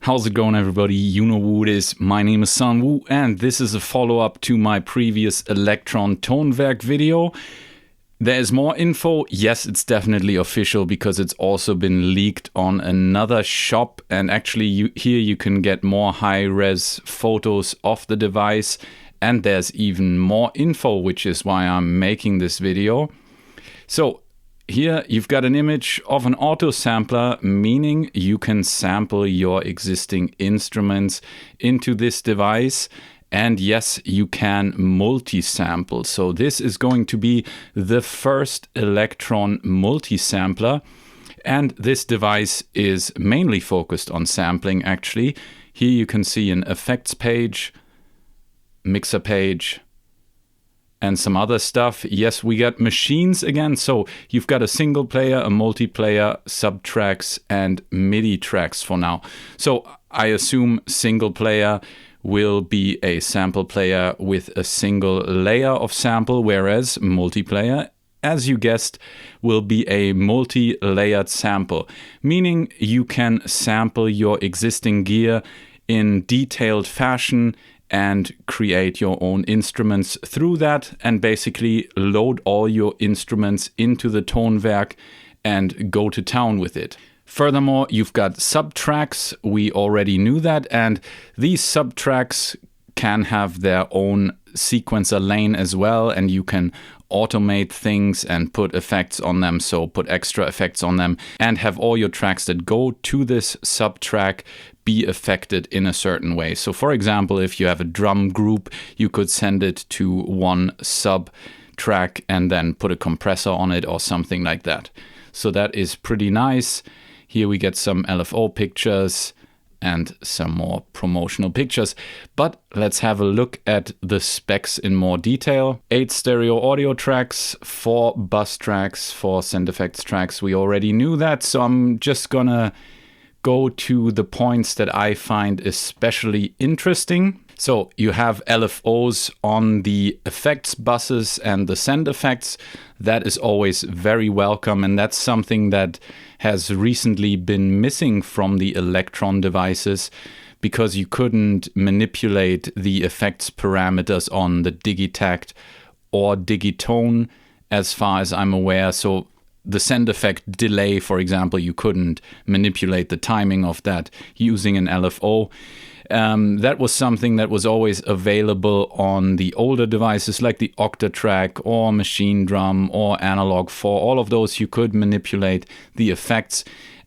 How's it going, everybody? You know who it is. My name is San Wu, and this is a follow-up to my previous ELEKTRON TONVERK video. There's more info. Yes, it's definitely official because it's also been leaked on another shop, and actually here you can get more high-res photos of the device, and there's even more info, which is why I'm making this video. So here you've got an image of an auto sampler, meaning you can sample your existing instruments into this device. And yes, you can multi-sample. So this is going to be the first ELEKTRON multi-sampler. And this device is mainly focused on sampling, actually. Here you can see an effects page, mixer page, and some other stuff. Yes, we got machines again. So you've got a single player, a multiplayer, subtracks, and MIDI tracks for now. So I assume single player will be a sample player with a single layer of sample, whereas multiplayer, as you guessed, will be a multi-layered sample, meaning you can sample your existing gear in detailed fashion and create your own instruments through that, and basically load all your instruments into the Toneverk and go to town with it. Furthermore, you've got subtracks. We already knew that, and these subtracks can have their own sequencer lane as well, and you can automate things and put effects on them, so put extra effects on them and have all your tracks that go to this subtrack be affected in a certain way. So for example, if you have a drum group, you could send it to one sub track and then put a compressor on it or something like that. So that is pretty nice. Here we get some LFO pictures and some more promotional pictures. But let's have a look at the specs in more detail. 8 stereo audio tracks, 4 bus tracks, 4 sound effects tracks. We already knew that, so I'm just gonna go to the points that I find especially interesting. So you have LFOs on the effects buses and the send effects. That is always very welcome, and that's something that has recently been missing from the ELEKTRON devices because you couldn't manipulate the effects parameters on the Digitact or Digitone as far as I'm aware. So the send effect delay, for example, you couldn't manipulate the timing of that using an LFO. That was something that was always available on the older devices like the Octatrack or Machine Drum or Analog 4. All of those you could manipulate the effects,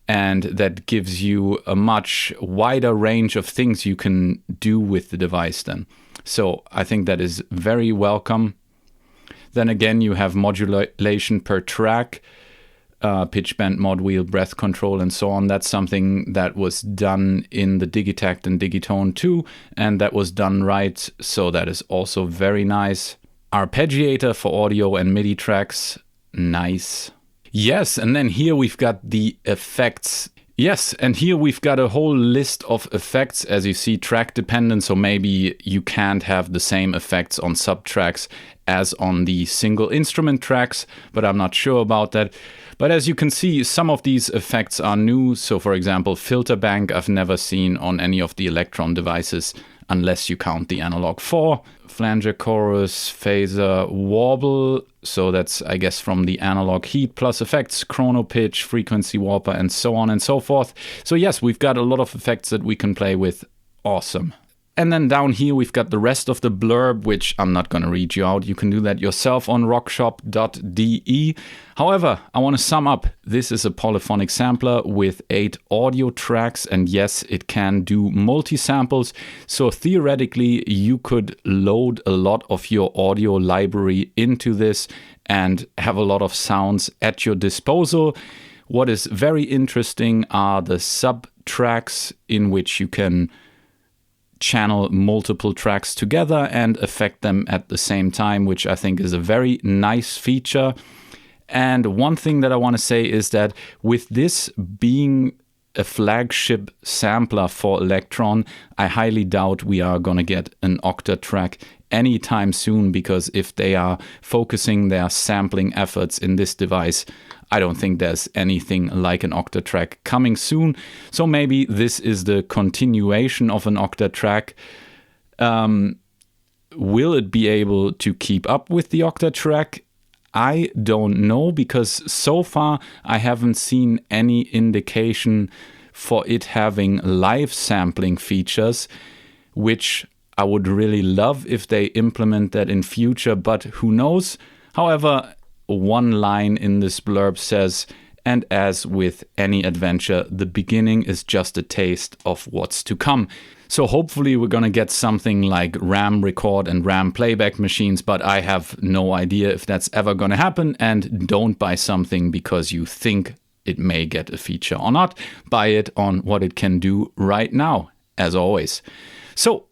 and that gives you a much wider range of things you can do with the device then. So I think that is very welcome. Then again, you have modulation per track, pitch bend, mod wheel, breath control, and so on. That's something that was done in the Digitact and Digitone too, and that was done right, so that is also very nice. Arpeggiator for audio and MIDI tracks, nice. Yes, and then here we've got the effects. Yes, and here we've got a whole list of effects, as you see, track dependent, so maybe you can't have the same effects on subtracks as on the single instrument tracks, but I'm not sure about that. But as you can see, some of these effects are new. So for example, filter bank I've never seen on any of the ELEKTRON devices unless you count the Analog 4. Flanger, chorus, phaser, warble. So that's, I guess, from the analog heat plus effects, chrono pitch, frequency warper, and so on and so forth. So yes, we've got a lot of effects that we can play with. Awesome. And then down here we've got the rest of the blurb, which I'm not going to read you out. You can do that yourself on rockshop.de. However, I want to sum up. This is a polyphonic sampler with 8 audio tracks, and yes, it can do multi-samples. So theoretically, you could load a lot of your audio library into this and have a lot of sounds at your disposal. What is very interesting are the sub-tracks in which you can channel multiple tracks together and affect them at the same time, which I think is a very nice feature. And one thing that I want to say is that with this being a flagship sampler for Elektron, I highly doubt we are gonna get an octa track anytime soon, because if they are focusing their sampling efforts in this device, I don't think there's anything like an octa track coming soon. So maybe this is the continuation of an octa track. Will it be able to keep up with the octa track? I don't know, because so far I haven't seen any indication for it having live sampling features, which I would really love if they implement that in future, but who knows. However, one line in this blurb says, "And as with any adventure, the beginning is just a taste of what's to come." So hopefully we're gonna get something like RAM record and RAM playback machines, but I have no idea if that's ever gonna happen. And don't buy something because you think it may get a feature or not. Buy it on what it can do right now, as always. So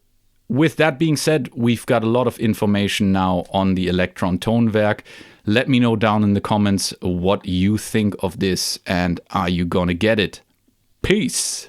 with that being said, we've got a lot of information now on the ELEKTRON Toneverk. Let me know down in the comments what you think of this, and are you gonna get it? Peace!